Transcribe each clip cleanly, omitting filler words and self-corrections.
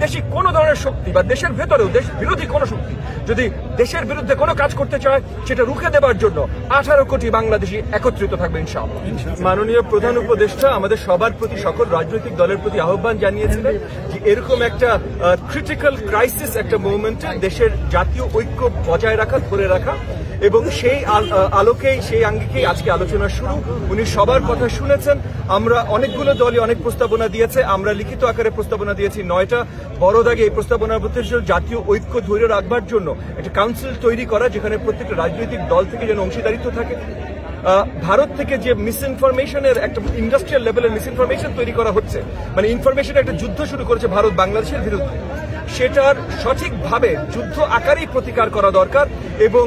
বিদেশি কোনো ধরনের শক্তি বা দেশের ভেতরেও দেশ বিরোধী কোনো শক্তি যদি দেশের বিরুদ্ধে কোনো কাজ করতে চায় সেটা রুখে দেবার জন্য 18 কোটি বাংলাদেশি একত্রিত থাকবে ইনশাআল্লাহ। মাননীয় প্রধান উপদেষ্টা আমাদের সবার প্রতি, সকল রাজনৈতিক দলের প্রতি আহ্বান জানিয়েছিলেন যে এরকম একটা ক্রিটিক্যাল ক্রাইসিস একটা মোমেন্টে দেশের জাতীয় ঐক্য বজায় রাখা, ধরে রাখা, এবং সেই আলোকেই, সেই আঙ্গিকেই আজকে আলোচনা শুরু। উনি সবার কথা শুনেছেন। আমরা অনেকগুলো দলই অনেক প্রস্তাবনা দিয়েছে, আমরা লিখিত আকারে প্রস্তাবনা দিয়েছি 9টা। বড় দাগে এই প্রস্তাবনার মধ্যে জাতীয় ঐক্য ধরে রাখবার জন্য একটা কাউন্সিল তৈরি করা, যেখানে প্রত্যেকটা রাজনৈতিক দল থেকে যেন অংশীদারিত্ব থাকে। ভারত থেকে যে মিসইনফরমেশনের একটা ইন্ডাস্ট্রিয়াল লেভেলের মিসইনফরমেশন তৈরি করা হচ্ছে, মানে ইনফরমেশনের একটা যুদ্ধ শুরু করেছে ভারত বাংলাদেশের বিরুদ্ধে, সেটার সঠিকভাবে যুদ্ধ আকারেই প্রতিকার করা দরকার। এবং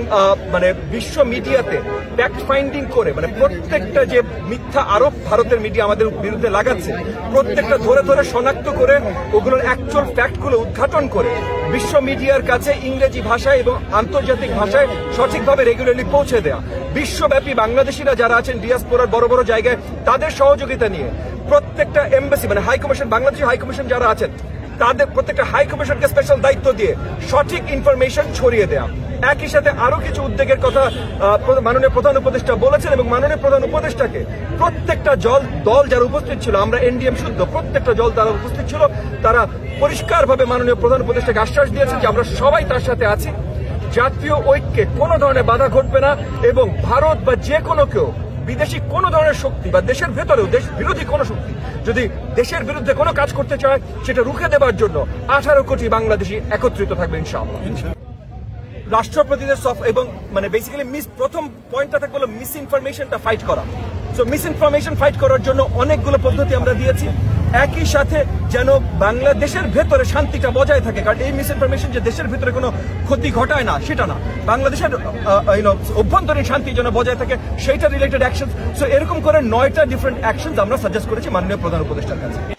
মানে বিশ্ব মিডিয়াতে ফ্যাক্ট ফাইন্ডিং করে, মানে প্রত্যেকটা যে মিথ্যা আরোপ ভারতের মিডিয়া আমাদের বিরুদ্ধে লাগাচ্ছে, প্রত্যেকটা ধরে ধরে শনাক্ত করে ওগুলোর অ্যাকচুয়াল ফ্যাক্টগুলো উদ্ঘাটন করে বিশ্ব মিডিয়ার কাছে ইংরেজি ভাষায় এবং আন্তর্জাতিক ভাষায় সঠিকভাবে রেগুলারলি পৌঁছে দেওয়া। বিশ্বব্যাপী বাংলাদেশিরা যারা আছেন ডিয়াসপোরার বড় বড় জায়গায়, তাদের সহযোগিতা নিয়ে প্রত্যেকটা এমবাসি, মানে high commission, Bangladeshi high commission যারা আছেন, তাদের প্রত্যেকটা হাই কমিশনকে স্পেশাল দায়িত্ব দিয়ে সঠিক ইনফরমেশন ছড়িয়ে দেওয়া। একই সাথে আরো কিছু উদ্যোগের কথা মাননীয় প্রধান উপদেষ্টা বলেছেন, এবং মাননীয় প্রধান উপদেষ্টাকে প্রত্যেকটা দল যারা উপস্থিত ছিল, আমরা এনডিএম শুদ্ধ প্রত্যেকটা দল যারা উপস্থিত ছিল, তারা পরিষ্কারভাবে মাননীয় প্রধান উপদেষ্টাকে আশ্বাস দিয়েছেন যে আমরা সবাই তার সাথে আছি। জাতীয় ঐক্যে কোনো ধরনের বাধা ঘটবে না, এবং ভারত বা যে কোনো কেউ, বিদেশি কোনো ধরনের শক্তি বা দেশের ভেতরেও দেশ বিরোধী কোনো শক্তি যদি দেশের বিরুদ্ধে কোনো কাজ করতে চায় সেটা রুখে দেবার জন্য 18 কোটি বাংলাদেশি একত্রিত থাকবে ইনশাআল্লাহ। রাষ্ট্রপতিদের এবং মানে বেসিক্যালি প্রথম পয়েন্টটা থাকবে হলো মিস ইনফরমেশনটা ফাইট করা। সো মিস ইনফরমেশন ফাইট করার জন্য অনেকগুলো পদ্ধতি আমরা দিয়েছি। একই সাথে যেন বাংলাদেশের ভেতরে শান্তিটা বজায় থাকে, কারণ এই মিস ইনফরমেশন যে দেশের ভেতরে কোনো ক্ষতি ঘটায় না সেটা না, বাংলাদেশের অভ্যন্তরীণ শান্তি যেন বজায় থাকে সেইটা রিলেটেড অ্যাকশন। সো এরকম করে 9টা ডিফারেন্ট অ্যাকশন আমরা সাজেস্ট করেছি মাননীয় প্রধান উপদেষ্টার কাছে।